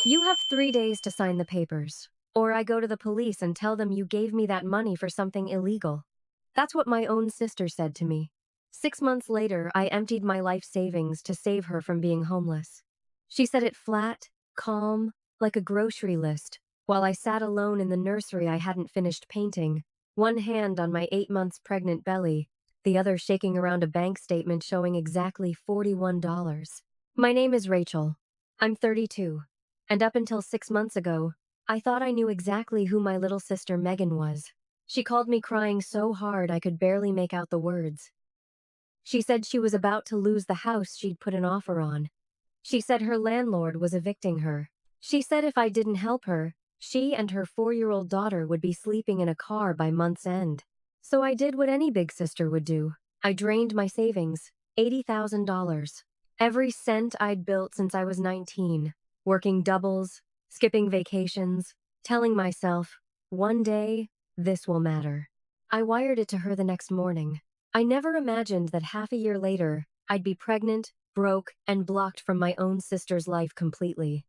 You have 3 days to sign the papers, or I go to the police and tell them you gave me that money for something illegal. That's what my own sister said to me. 6 months later, I emptied my life savings to save her from being homeless. She said it flat, calm, like a grocery list, while I sat alone in the nursery I hadn't finished painting, one hand on my 8 months pregnant belly, the other shaking around a bank statement showing exactly $41. My name is Rachel. I'm 32. And up until 6 months ago, I thought I knew exactly who my little sister Megan was. She called me crying so hard I could barely make out the words. She said she was about to lose the house she'd put an offer on. She said her landlord was evicting her. She said if I didn't help her, she and her 4-year-old daughter would be sleeping in a car by month's end. So I did what any big sister would do. I drained my savings, $80,000. Every cent I'd built since I was 19. Working doubles, skipping vacations, telling myself, one day, this will matter. I wired it to her the next morning. I never imagined that half a year later, I'd be pregnant, broke, and blocked from my own sister's life completely.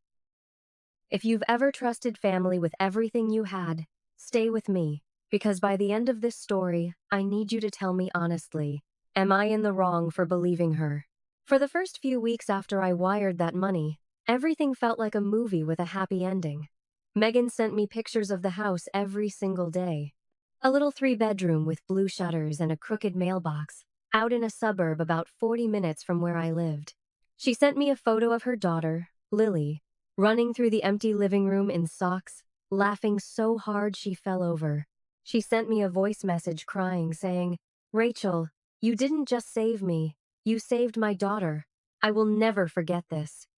If you've ever trusted family with everything you had, stay with me, because by the end of this story, I need you to tell me honestly, am I in the wrong for believing her? For the first few weeks after I wired that money, everything felt like a movie with a happy ending. Megan sent me pictures of the house every single day. A little 3-bedroom with blue shutters and a crooked mailbox, out in a suburb about 40 minutes from where I lived. She sent me a photo of her daughter, Lily, running through the empty living room in socks, laughing so hard she fell over. She sent me a voice message crying, saying, "Rachel, you didn't just save me, you saved my daughter. I will never forget this.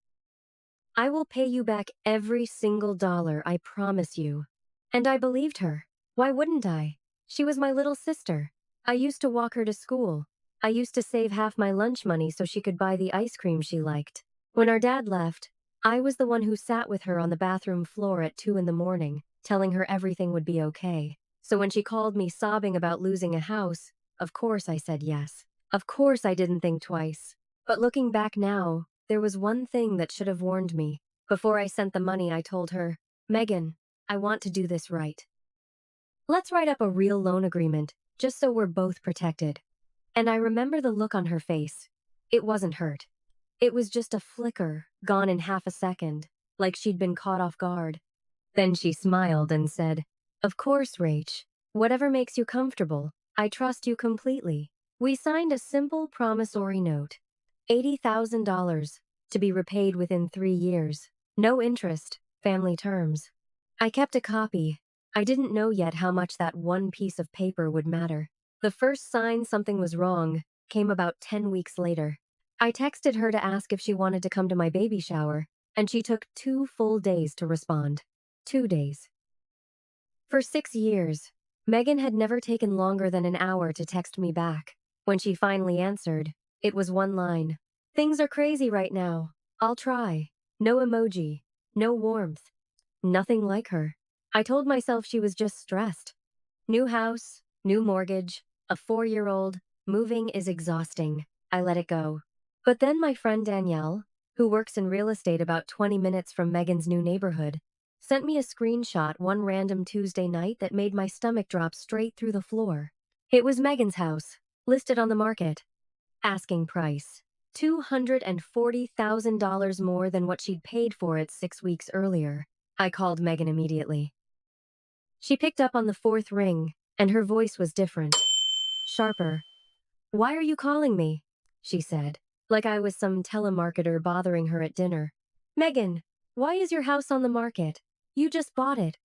I will pay you back every single dollar, I promise you." And I believed her. Why wouldn't I? She was my little sister. I used to walk her to school. I used to save half my lunch money so she could buy the ice cream she liked. When our dad left, I was the one who sat with her on the bathroom floor at 2 in the morning, telling her everything would be okay. So when she called me sobbing about losing a house, of course I said yes. Of course I didn't think twice. But looking back now, there was one thing that should have warned me. Before I sent the money, I told her, "Megan, I want to do this right. Let's write up a real loan agreement, just so we're both protected." And I remember the look on her face. It wasn't hurt. It was just a flicker, gone in half a second, like she'd been caught off guard. Then she smiled and said, "Of course, Rach. Whatever makes you comfortable. I trust you completely." We signed a simple promissory note. $80,000, to be repaid within 3 years. No interest, family terms. I kept a copy. I didn't know yet how much that one piece of paper would matter. The first sign something was wrong came about 10 weeks later. I texted her to ask if she wanted to come to my baby shower, and she took 2 full days to respond. 2 days. For 6 years, Megan had never taken longer than an hour to text me back. When she finally answered, it was one line. "Things are crazy right now. I'll try." No emoji, no warmth. Nothing like her. I told myself she was just stressed. New house, new mortgage, a 4-year-old, moving is exhausting. I let it go. But then my friend Danielle, who works in real estate about 20 minutes from Megan's new neighborhood, sent me a screenshot one random Tuesday night that made my stomach drop straight through the floor. It was Megan's house, listed on the market. Asking price, $240,000 more than what she'd paid for it 6 weeks earlier. I called Megan immediately. She picked up on the 4th ring, and her voice was different. Sharper. "Why are you calling me?" she said, like I was some telemarketer bothering her at dinner. "Megan, why is your house on the market? You just bought it."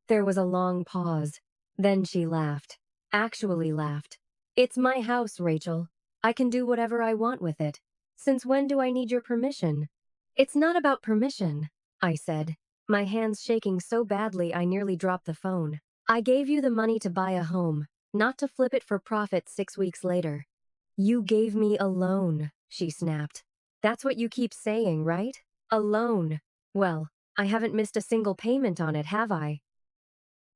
There was a long pause. Then she laughed. Actually laughed. "It's my house, Rachel. I can do whatever I want with it. Since when do I need your permission?" "It's not about permission," I said, my hands shaking so badly I nearly dropped the phone. "I gave you the money to buy a home, not to flip it for profit 6 weeks later." "You gave me a loan," she snapped. "That's what you keep saying, right? A loan. Well, I haven't missed a single payment on it, have I?"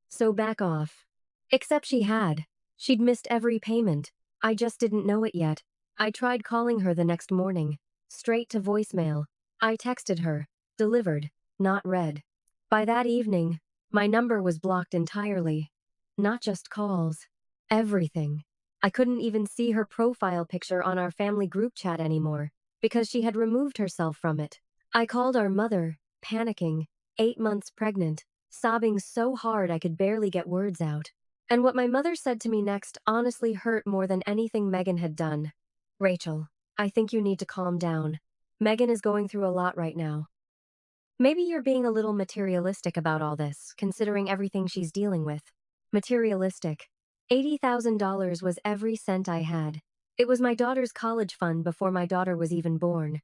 So back off. Except she had. She'd missed every payment. I just didn't know it yet. I tried calling her the next morning. Straight to voicemail. I texted her. Delivered. not read. By that evening, my number was blocked entirely. Not just calls. Everything. I couldn't even see her profile picture on our family group chat anymore, because she had removed herself from it. I called our mother, panicking, 8 months pregnant, sobbing so hard I could barely get words out. And what my mother said to me next honestly hurt more than anything Megan had done. Rachel, I think you need to calm down. Megan is going through a lot right now. Maybe you're being a little materialistic about all this, considering everything she's dealing with. Materialistic. $80,000 was every cent I had. It was my daughter's college fund before my daughter was even born.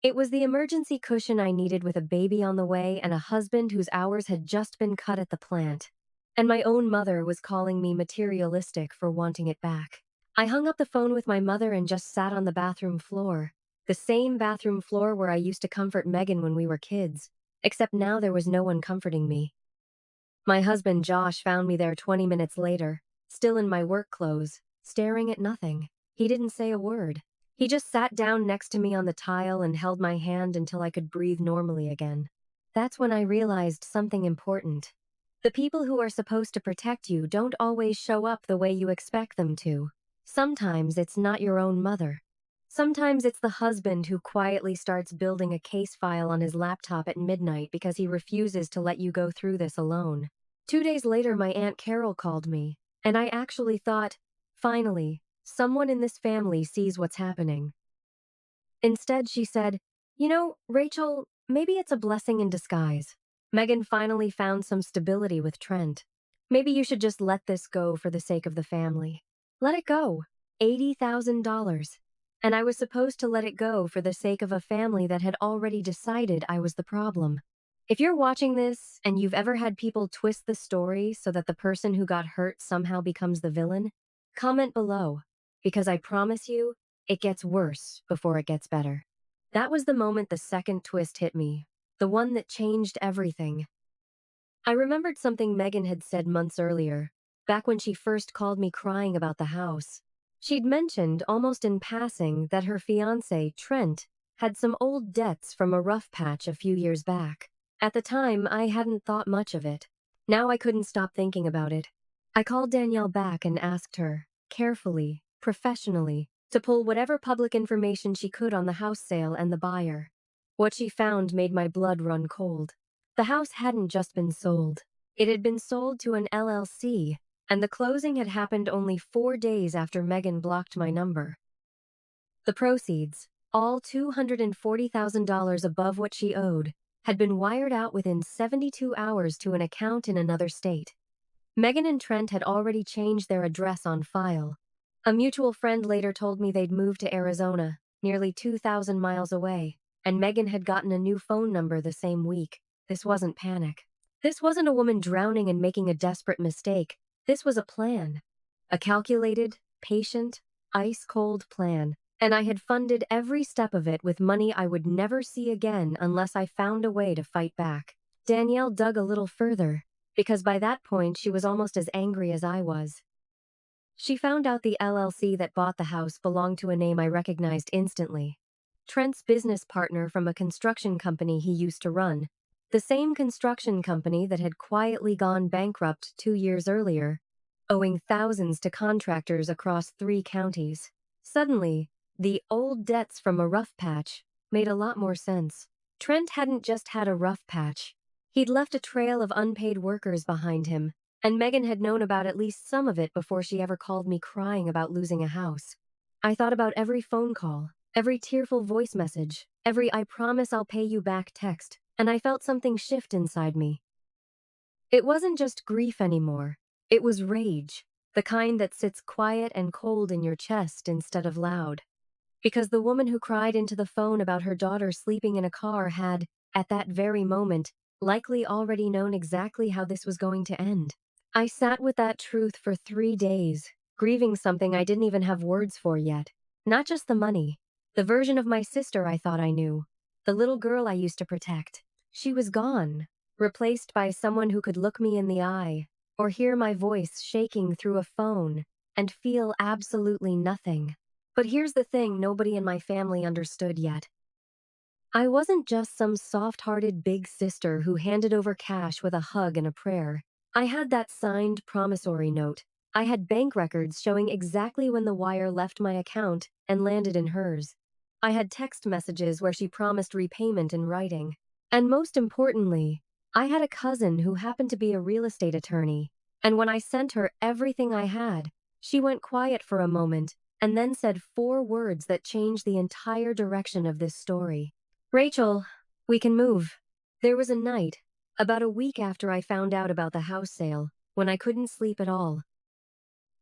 It was the emergency cushion I needed with a baby on the way and a husband whose hours had just been cut at the plant. And my own mother was calling me materialistic for wanting it back. I hung up the phone with my mother and just sat on the bathroom floor. The same bathroom floor where I used to comfort Megan when we were kids. Except now there was no one comforting me. My husband Josh found me there 20 minutes later, still in my work clothes, staring at nothing. He didn't say a word. He just sat down next to me on the tile and held my hand until I could breathe normally again. That's when I realized something important. The people who are supposed to protect you don't always show up the way you expect them to. Sometimes it's not your own mother. Sometimes it's the husband who quietly starts building a case file on his laptop at midnight because he refuses to let you go through this alone. 2 days later, my Aunt Carol called me, and I actually thought, finally, someone in this family sees what's happening. Instead, she said, Rachel, maybe it's a blessing in disguise. Megan finally found some stability with Trent. Maybe you should just let this go for the sake of the family. Let it go. $80,000. And I was supposed to let it go for the sake of a family that had already decided I was the problem. If you're watching this and you've ever had people twist the story so that the person who got hurt somehow becomes the villain, comment below, because I promise you, it gets worse before it gets better. That was the moment the second twist hit me, the one that changed everything. I remembered something Megan had said months earlier, back when she first called me crying about the house. She'd mentioned, almost in passing, that her fiancé, Trent, had some old debts from a rough patch a few years back. At the time, I hadn't thought much of it. Now I couldn't stop thinking about it. I called Danielle back and asked her, carefully, professionally, to pull whatever public information she could on the house sale and the buyer. What she found made my blood run cold. The house hadn't just been sold. It had been sold to an LLC, and the closing had happened only 4 days after Megan blocked my number. The proceeds, all $240,000 above what she owed, had been wired out within 72 hours to an account in another state. Megan and Trent had already changed their address on file. A mutual friend later told me they'd moved to Arizona, nearly 2,000 miles away, and Megan had gotten a new phone number the same week. This wasn't panic. This wasn't a woman drowning and making a desperate mistake. This was a plan. A calculated, patient, ice-cold plan. And I had funded every step of it with money I would never see again unless I found a way to fight back. Danielle dug a little further, because by that point she was almost as angry as I was. She found out the LLC that bought the house belonged to a name I recognized instantly. Trent's business partner from a construction company he used to run. The same construction company that had quietly gone bankrupt 2 years earlier, owing thousands to contractors across 3 counties. Suddenly, the old debts from a rough patch made a lot more sense. Trent hadn't just had a rough patch. He'd left a trail of unpaid workers behind him, and Megan had known about at least some of it before she ever called me crying about losing a house. I thought about every phone call, every tearful voice message, every "I promise I'll pay you back" text, and I felt something shift inside me. It wasn't just grief anymore. It was rage, the kind that sits quiet and cold in your chest instead of loud. Because the woman who cried into the phone about her daughter sleeping in a car had, at that very moment, likely already known exactly how this was going to end. I sat with that truth for 3 days, grieving something I didn't even have words for yet. Not just the money. The version of my sister I thought I knew. The little girl I used to protect. She was gone, replaced by someone who could look me in the eye, or hear my voice shaking through a phone, and feel absolutely nothing. But here's the thing nobody in my family understood yet. I wasn't just some soft-hearted big sister who handed over cash with a hug and a prayer. I had that signed promissory note. I had bank records showing exactly when the wire left my account and landed in hers. I had text messages where she promised repayment in writing. And most importantly, I had a cousin who happened to be a real estate attorney. And when I sent her everything I had, she went quiet for a moment and then said 4 words that changed the entire direction of this story. Rachel, we can move. There was a night, about a week after I found out about the house sale, when I couldn't sleep at all.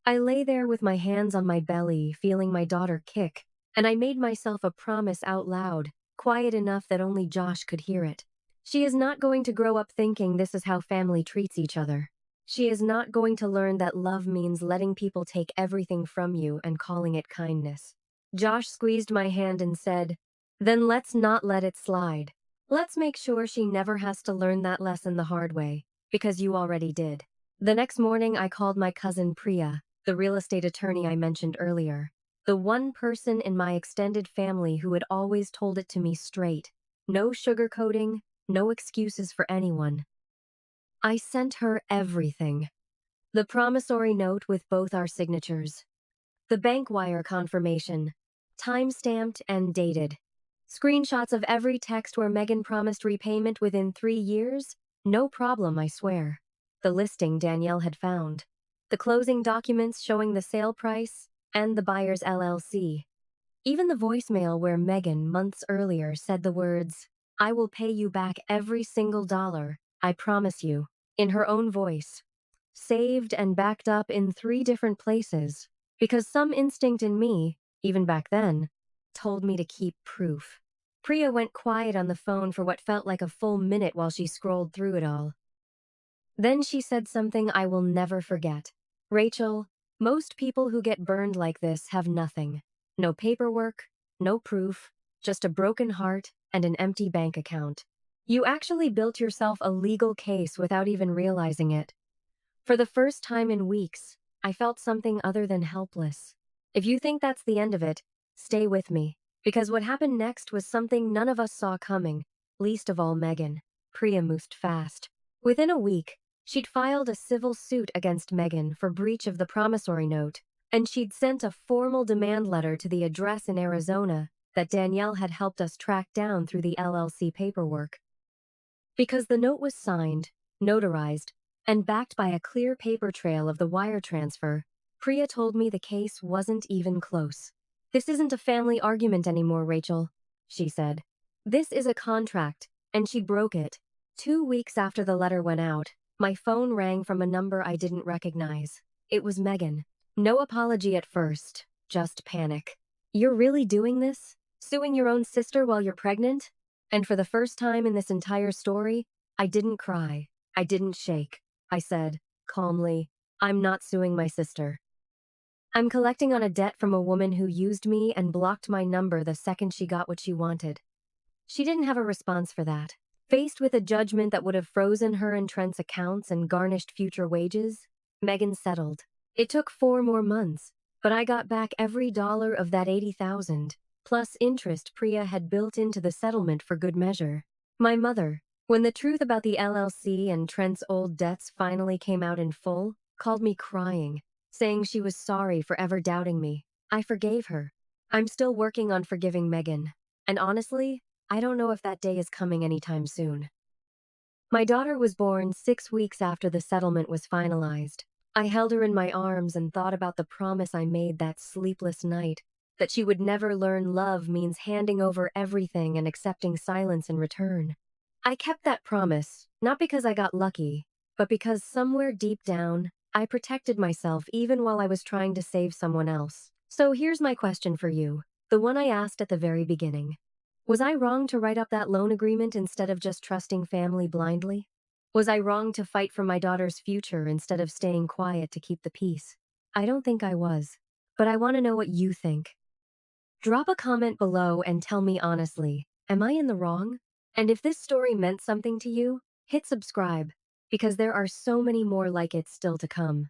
I lay there with my hands on my belly, feeling my daughter kick, and I made myself a promise out loud, quiet enough that only Josh could hear it. She is not going to grow up thinking this is how family treats each other. She is not going to learn that love means letting people take everything from you and calling it kindness. Josh squeezed my hand and said, "Then let's not let it slide. Let's make sure she never has to learn that lesson the hard way, because you already did." The next morning, I called my cousin Priya, the real estate attorney I mentioned earlier, the one person in my extended family who had always told it to me straight. No sugarcoating, no excuses for anyone. I sent her everything. The promissory note with both our signatures. The bank wire confirmation, time-stamped and dated. Screenshots of every text where Megan promised repayment within 3 years. No problem, I swear. The listing Danielle had found. The closing documents showing the sale price and the buyer's LLC. Even the voicemail where Megan, months earlier, said the words, "I will pay you back every single dollar, I promise you," in her own voice. Saved and backed up in 3 different places, because some instinct in me, even back then, told me to keep proof. Priya went quiet on the phone for what felt like a full minute while she scrolled through it all. Then she said something I will never forget. "Rachel, most people who get burned like this have nothing. No paperwork, no proof, just a broken heart and an empty bank account. You actually built yourself a legal case without even realizing it." For the first time in weeks, I felt something other than helpless. If you think that's the end of it, stay with me, because what happened next was something none of us saw coming, least of all Megan. Priya moved fast. Within a week, she'd filed a civil suit against Megan for breach of the promissory note, and she'd sent a formal demand letter to the address in Arizona that Danielle had helped us track down through the LLC paperwork. Because the note was signed, notarized, and backed by a clear paper trail of the wire transfer, Priya told me the case wasn't even close. "This isn't a family argument anymore, Rachel," she said. "This is a contract," and she broke it. 2 weeks after the letter went out, my phone rang from a number I didn't recognize. It was Megan. No apology at first, just panic. "You're really doing this? Suing your own sister while you're pregnant?" And for the first time in this entire story, I didn't cry. I didn't shake. I said, calmly, "I'm not suing my sister. I'm collecting on a debt from a woman who used me and blocked my number the second she got what she wanted." She didn't have a response for that. Faced with a judgment that would have frozen her and Trent's accounts and garnished future wages, Megan settled. It took 4 more months, but I got back every dollar of that $80,000, plus interest Priya had built into the settlement for good measure. My mother, when the truth about the LLC and Trent's old debts finally came out in full, called me crying, saying she was sorry for ever doubting me. I forgave her. I'm still working on forgiving Megan. And honestly, I don't know if that day is coming anytime soon. My daughter was born 6 weeks after the settlement was finalized. I held her in my arms and thought about the promise I made that sleepless night, that she would never learn love means handing over everything and accepting silence in return. I kept that promise, not because I got lucky, but because somewhere deep down, I protected myself even while I was trying to save someone else. So here's my question for you, the one I asked at the very beginning. Was I wrong to write up that loan agreement instead of just trusting family blindly? Was I wrong to fight for my daughter's future instead of staying quiet to keep the peace? I don't think I was. But I want to know what you think. Drop a comment below and tell me honestly, am I in the wrong? And if this story meant something to you, hit subscribe, because there are so many more like it still to come.